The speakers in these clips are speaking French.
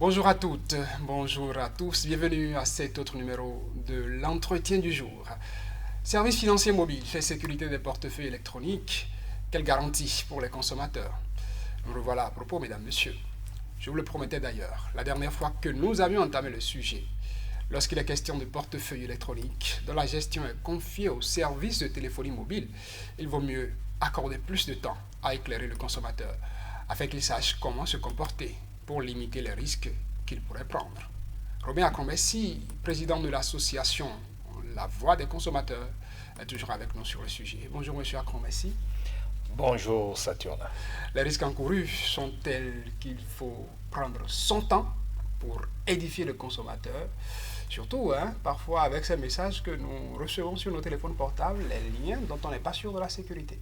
Bonjour à toutes, bonjour à tous, bienvenue à cet autre numéro de l'entretien du jour. Service financier mobile fait sécurité des portefeuilles électroniques, quelle garantie pour les consommateurs? Nous revoilà à propos, mesdames, messieurs. Je vous le promettais d'ailleurs, la dernière fois que nous avions entamé le sujet. Lorsqu'il est question de portefeuille électronique, dont la gestion est confiée au service de téléphonie mobile, il vaut mieux accorder plus de temps à éclairer le consommateur, afin qu'il sache comment se comporter pour limiter les risques qu'il pourrait prendre. Robin Akromessi, président de l'association La Voix des consommateurs, est toujours avec nous sur le sujet. Bonjour Monsieur Akromessi. Bonjour Saturne. Les risques encourus sont tels qu'il faut prendre son temps pour édifier le consommateur. Surtout, parfois avec ces messages que nous recevons sur nos téléphones portables, les liens dont on n'est pas sûr de la sécurité.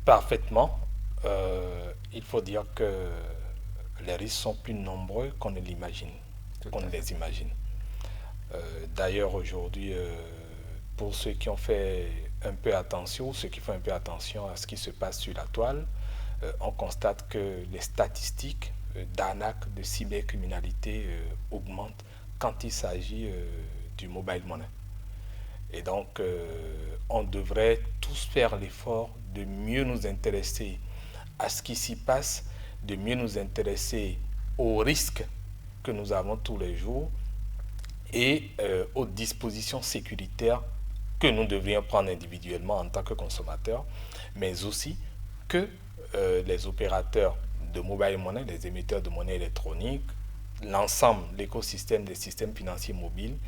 Parfaitement. Il faut dire que les risques sont plus nombreux qu'on ne l'imagine, qu'on ne les imagine. D'ailleurs, aujourd'hui, pour ceux qui ont fait un peu attention, ceux qui font un peu attention à ce qui se passe sur la toile, on constate que les statistiques d'arnaque, de cybercriminalité augmentent quand il s'agit du mobile money. Et donc, on devrait tous faire l'effort de mieux nous intéresser à ce qui s'y passe, de mieux nous intéresser aux risques que nous avons tous les jours et aux dispositions sécuritaires que nous devrions prendre individuellement en tant que consommateurs, mais aussi que les opérateurs de mobile money, les émetteurs de monnaie électronique, l'ensemble, l'écosystème des systèmes financiers mobiles,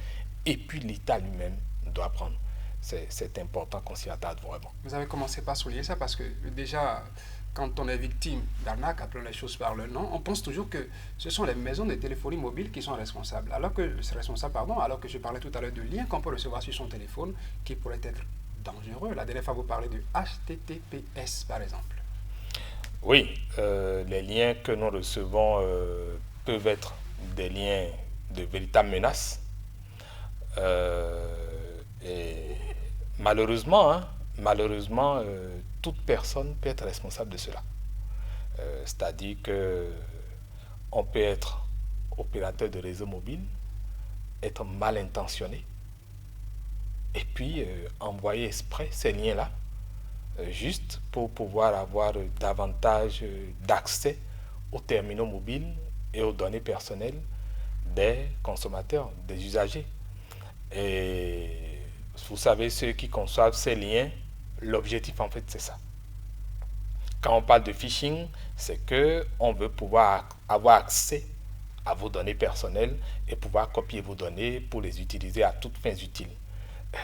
et puis l'État lui-même doit prendre. C'est important qu'on s'y attarde vraiment. Vous avez commencé par souligner ça parce que déjà, quand on est victime d'arnaque, appelons les choses par leur nom, on pense toujours que ce sont les maisons de téléphonie mobile qui sont responsables. Alors que je parlais tout à l'heure de liens qu'on peut recevoir sur son téléphone qui pourraient être dangereux. La dernière fois, vous parlez de HTTPS, par exemple. Oui, les liens que nous recevons peuvent être des liens de véritables menaces. Et malheureusement, toute personne peut être responsable de cela. C'est-à-dire qu'on peut être opérateur de réseau mobile, être mal intentionné, et puis envoyer exprès ces liens-là, juste pour pouvoir avoir davantage d'accès aux terminaux mobiles et aux données personnelles des consommateurs, des usagers. Et vous savez, ceux qui conçoivent ces liens, l'objectif en fait c'est ça. Quand on parle de phishing, c'est qu'on veut pouvoir avoir accès à vos données personnelles et pouvoir copier vos données pour les utiliser à toutes fins utiles.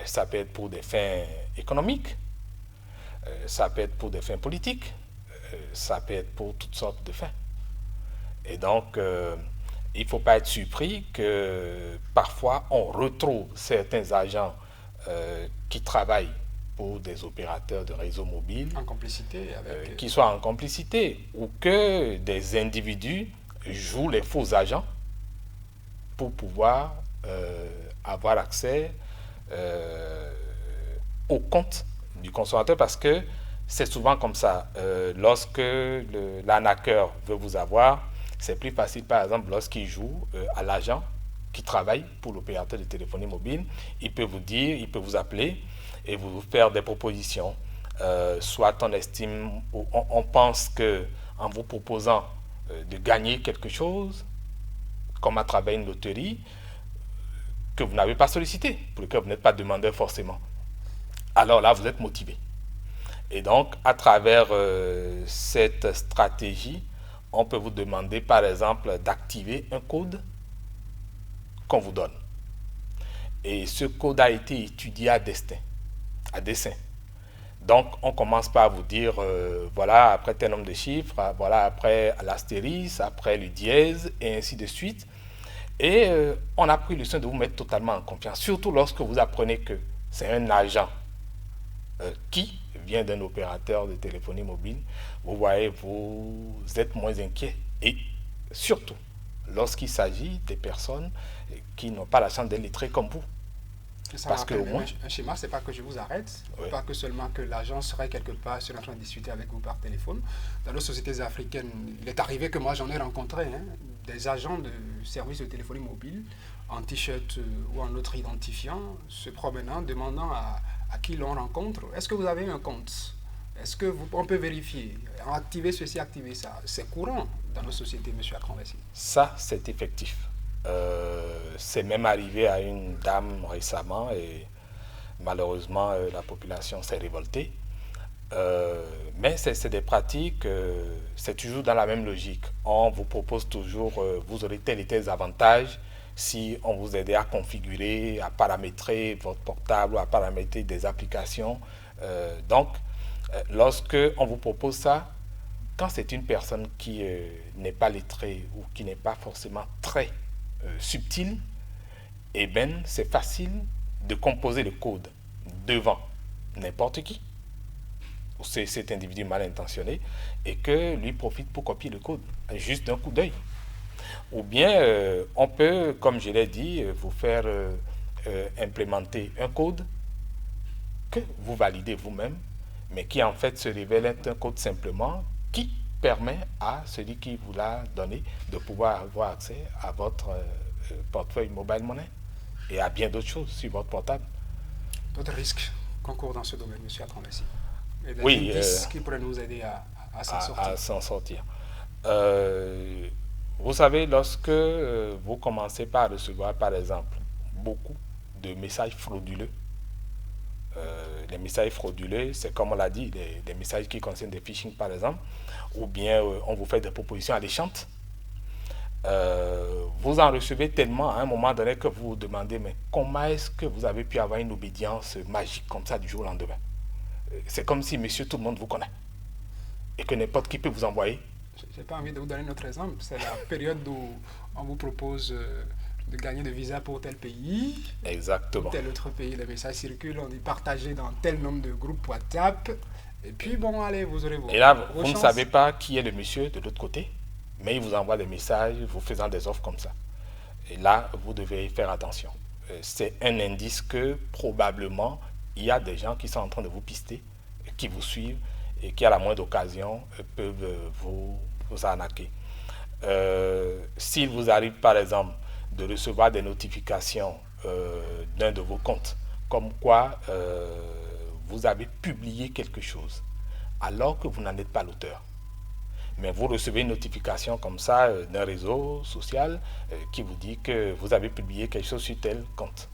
Ça peut être pour des fins économiques, ça peut être pour des fins politiques, ça peut être pour toutes sortes de fins. Et donc, il ne faut pas être surpris que parfois on retrouve certains agents qui travaillent pour des opérateurs de réseau mobile En complicité avec... qui soient en complicité ou que des individus jouent les faux agents pour pouvoir avoir accès au compte du consommateur parce que c'est souvent comme ça. Lorsque l'arnaqueur veut vous avoir, c'est plus facile, par exemple, lorsqu'il joue à l'agent qui travaille pour l'opérateur de téléphonie mobile. Il peut vous dire, il peut vous appeler et vous faire des propositions. Soit on estime, on pense qu'en vous proposant de gagner quelque chose, comme à travers une loterie, que vous n'avez pas sollicité, pour lequel vous n'êtes pas demandeur forcément. Alors là, vous êtes motivé. Et donc, à travers cette stratégie, on peut vous demander, par exemple, d'activer un code qu'on vous donne. Et ce code a été étudié à dessein. Donc, on commence par vous dire, voilà, après tel nombre de chiffres, voilà, après l'astérisque, après le dièse, et ainsi de suite. Et on a pris le soin de vous mettre totalement en confiance, surtout lorsque vous apprenez que c'est un agent qui vient d'un opérateur de téléphonie mobile. Vous voyez, vous êtes moins inquiet. Et surtout, lorsqu'il s'agit des personnes qui n'ont pas la chance d'être lettrées comme vous. Ça me Parce qu'au rappelle moins, un schéma, c'est pas que je vous arrête, oui, pas que seulement que l'agent serait quelque part sur en train de discuter avec vous par téléphone. Dans nos sociétés africaines, il est arrivé que moi j'en ai rencontré des agents de services de téléphonie mobile en t-shirt ou en autre identifiant, se promenant, demandant à qui l'on rencontre, est-ce que vous avez un compte? Est-ce que on peut vérifier, activer ceci, activer ça? C'est courant dans nos sociétés, monsieur Akronvessi. ça c'est effectif. C'est même arrivé à une dame récemment et malheureusement la population s'est révoltée. Mais c'est des pratiques, c'est toujours dans la même logique. On vous propose toujours, vous aurez tel et tel avantage si on vous aide à configurer, à paramétrer votre portable, ou à paramétrer des applications. Lorsque on vous propose ça, quand c'est une personne qui n'est pas lettrée ou qui n'est pas forcément très subtile, eh bien, c'est facile de composer le code devant n'importe qui, c'est cet individu mal intentionné, et que lui profite pour copier le code, juste d'un coup d'œil. Ou bien, on peut, comme je l'ai dit, vous faire implémenter un code que vous validez vous-même, mais qui en fait se révèle être un code simplement qui permet à celui qui vous l'a donné de pouvoir avoir accès à votre portefeuille mobile money et à bien d'autres choses sur votre portable. D'autres risques concourent dans ce domaine, monsieur Akronvessi. Et des Oui, indices qui pourraient nous aider à s'en sortir. à s'en sortir. Vous savez, lorsque vous commencez par recevoir, par exemple, beaucoup de messages frauduleux, les messages frauduleux, c'est comme on l'a dit, des messages qui concernent des phishing, par exemple, ou bien on vous fait des propositions alléchantes. Vous en recevez tellement à un moment donné que vous vous demandez, mais comment est-ce que vous avez pu avoir une obédience magique comme ça du jour au lendemain? C'est comme si monsieur tout le monde vous connaît et que n'importe qui peut vous envoyer. Je n'ai pas envie de vous donner notre exemple. C'est la période où on vous propose de gagner des visas pour tel pays. Exactement. Ou tel autre pays. Les messages circulent, on est partagé dans tel nombre de groupes WhatsApp. Et puis, bon, allez, vous aurez vos Et là, vos vous ne chances. savez pas qui est le monsieur de l'autre côté, mais il vous envoie des messages vous faisant des offres comme ça. Et là, vous devez faire attention. C'est un indice que probablement, il y a des gens qui sont en train de vous pister, qui vous suivent et qui, à la moindre occasion, peuvent vous arnaquer. S'il vous arrive, par exemple, de recevoir des notifications d'un de vos comptes, comme quoi vous avez publié quelque chose, alors que vous n'en êtes pas l'auteur, mais vous recevez une notification comme ça d'un réseau social qui vous dit que vous avez publié quelque chose sur tel compte.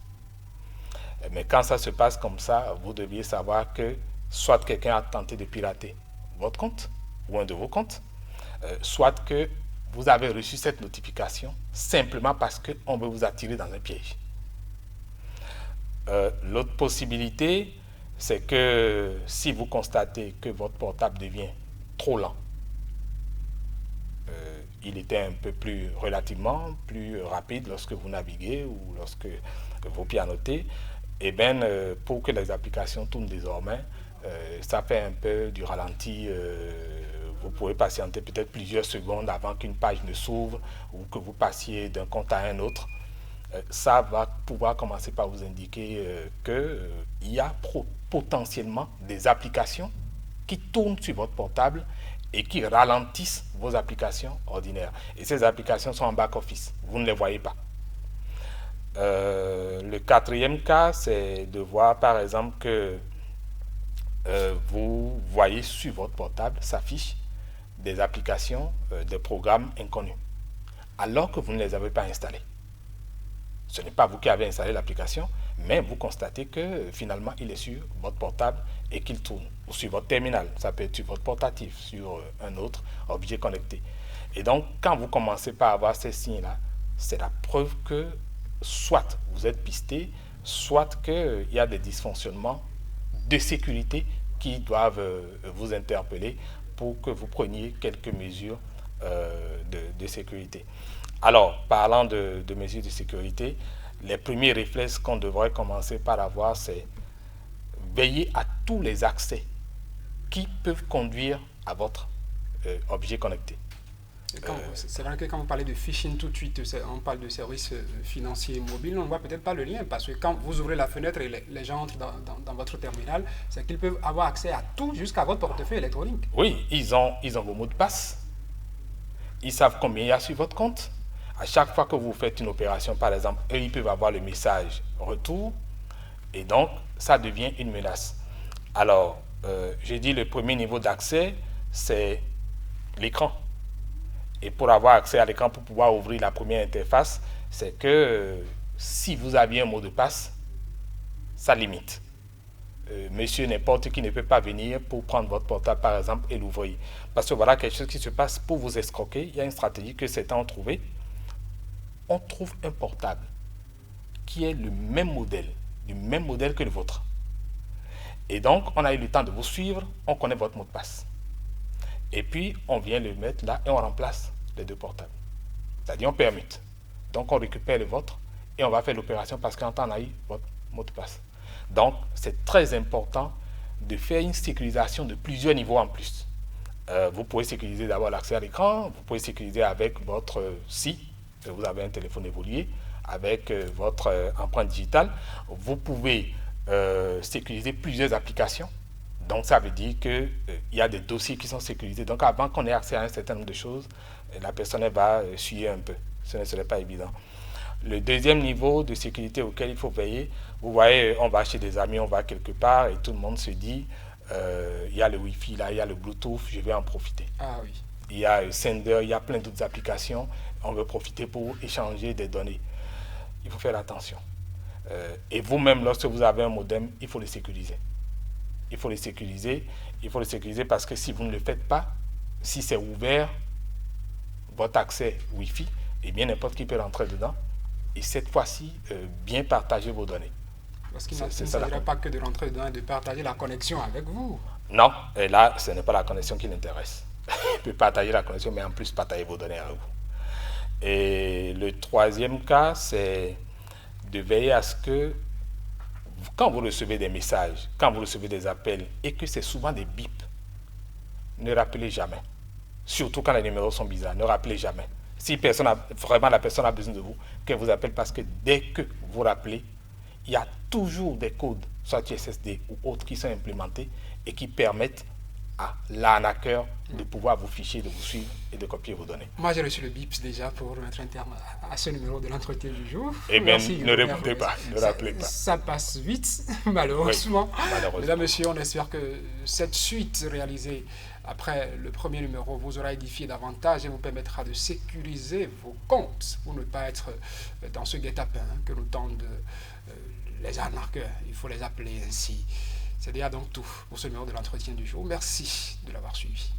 Mais quand ça se passe comme ça, vous deviez savoir que soit quelqu'un a tenté de pirater votre compte ou un de vos comptes, soit que vous avez reçu cette notification simplement parce qu'on veut vous attirer dans un piège. L'autre possibilité, c'est que si vous constatez que votre portable devient trop lent, il était un peu plus relativement plus rapide lorsque vous naviguez ou lorsque vous pianotez, et bien pour que les applications tournent désormais, ça fait un peu du ralenti. Vous pouvez patienter peut-être plusieurs secondes avant qu'une page ne s'ouvre ou que vous passiez d'un compte à un autre. Ça va pouvoir commencer par vous indiquer qu'il y a potentiellement des applications qui tournent sur votre portable et qui ralentissent vos applications ordinaires. Et ces applications sont en back-office. Vous ne les voyez pas. Le quatrième cas, c'est de voir par exemple que vous voyez sur votre portable s'affichent des applications, des programmes inconnus, alors que vous ne les avez pas installés. Ce n'est pas vous qui avez installé l'application, mais vous constatez que finalement il est sur votre portable et qu'il tourne, ou sur votre terminal, ça peut être sur votre portatif, sur un autre objet connecté. Et donc quand vous commencez par avoir ces signes-là, c'est la preuve que soit vous êtes pisté, soit qu'il y a des dysfonctionnements de sécurité qui doivent vous interpeller pour que vous preniez quelques mesures de sécurité. Alors, parlant de mesures de sécurité, les premiers réflexes qu'on devrait commencer par avoir, c'est veiller à tous les accès qui peuvent conduire à votre objet connecté. C'est vrai que quand vous parlez de phishing tout de suite, on parle de services financiers mobiles, on ne voit peut-être pas le lien parce que quand vous ouvrez la fenêtre et les gens entrent dans votre terminal, c'est qu'ils peuvent avoir accès à tout jusqu'à votre portefeuille électronique. Oui, ils ont vos mots de passe. Ils savent combien il y a sur votre compte. À chaque fois que vous faites une opération, par exemple, eux, ils peuvent avoir le message retour. Et donc, ça devient une menace. Alors, j'ai dit le premier niveau d'accès, c'est l'écran. Et pour avoir accès à l'écran, pour pouvoir ouvrir la première interface, c'est que si vous aviez un mot de passe, ça limite. Monsieur n'importe qui ne peut pas venir pour prendre votre portable, par exemple, et l'ouvrir. Parce que voilà quelque chose qui se passe pour vous escroquer. Il y a une stratégie que certains ont trouvée. On trouve un portable qui est du même modèle que le vôtre. Et donc, on a eu le temps de vous suivre, on connaît votre mot de passe. Et puis, on vient le mettre là et on remplace les deux portables. C'est-à-dire, on permute. Donc, on récupère le vôtre et on va faire l'opération parce qu'en temps, on a eu votre mot de passe. Donc, c'est très important de faire une sécurisation de plusieurs niveaux en plus. Vous pouvez sécuriser d'abord l'accès à l'écran, vous pouvez sécuriser avec votre SIM, vous avez un téléphone évolué, avec votre empreinte digitale. Vous pouvez sécuriser plusieurs applications. Donc, ça veut dire qu'il y a des dossiers qui sont sécurisés. Donc, avant qu'on ait accès à un certain nombre de choses, la personne va suyer un peu. Ce ne serait pas évident. Le deuxième niveau de sécurité auquel il faut veiller, vous voyez, on va chez des amis, on va quelque part et tout le monde se dit, il y a le Wi-Fi là, il y a le Bluetooth, je vais en profiter. Ah oui. Il y a Sender, il y a plein d'autres applications, on veut profiter pour échanger des données. Il faut faire attention. Et vous-même, lorsque vous avez un modem, il faut le sécuriser. Il faut le sécuriser parce que si vous ne le faites pas, si c'est ouvert, votre accès Wi-Fi, eh bien n'importe qui peut rentrer dedans. Et cette fois-ci, bien partager vos données. Parce qu'il ne s'agirait pas que de rentrer dedans et de partager la connexion avec vous. Non, et là, ce n'est pas la connexion qui l'intéresse. Il peut partager la connexion, mais en plus partager vos données avec vous. Et le troisième cas, c'est de veiller à ce que, quand vous recevez des messages, quand vous recevez des appels, et que c'est souvent des bips, ne rappelez jamais. Surtout quand les numéros sont bizarres, ne rappelez jamais. Si vraiment la personne a besoin de vous, qu'elle vous appelle parce que dès que vous rappelez, il y a toujours des codes, soit SSD ou autres, qui sont implémentés et qui permettent à l'arnaqueur de pouvoir vous ficher, de vous suivre et de copier vos données. Moi, j'ai reçu le BIPS déjà pour mettre un terme à ce numéro de l'entretien du jour. Eh bien, ne répondez pas, ne rappelez pas. Ça passe vite, malheureusement. Oui, malheureusement. Mesdames, messieurs, on espère que cette suite réalisée après le premier numéro vous aura édifié davantage et vous permettra de sécuriser vos comptes pour ne pas être dans ce guet-apens que nous tendent les arnaqueurs. Il faut les appeler ainsi. C'est déjà donc tout pour ce numéro de l'entretien du jour. Merci de l'avoir suivi.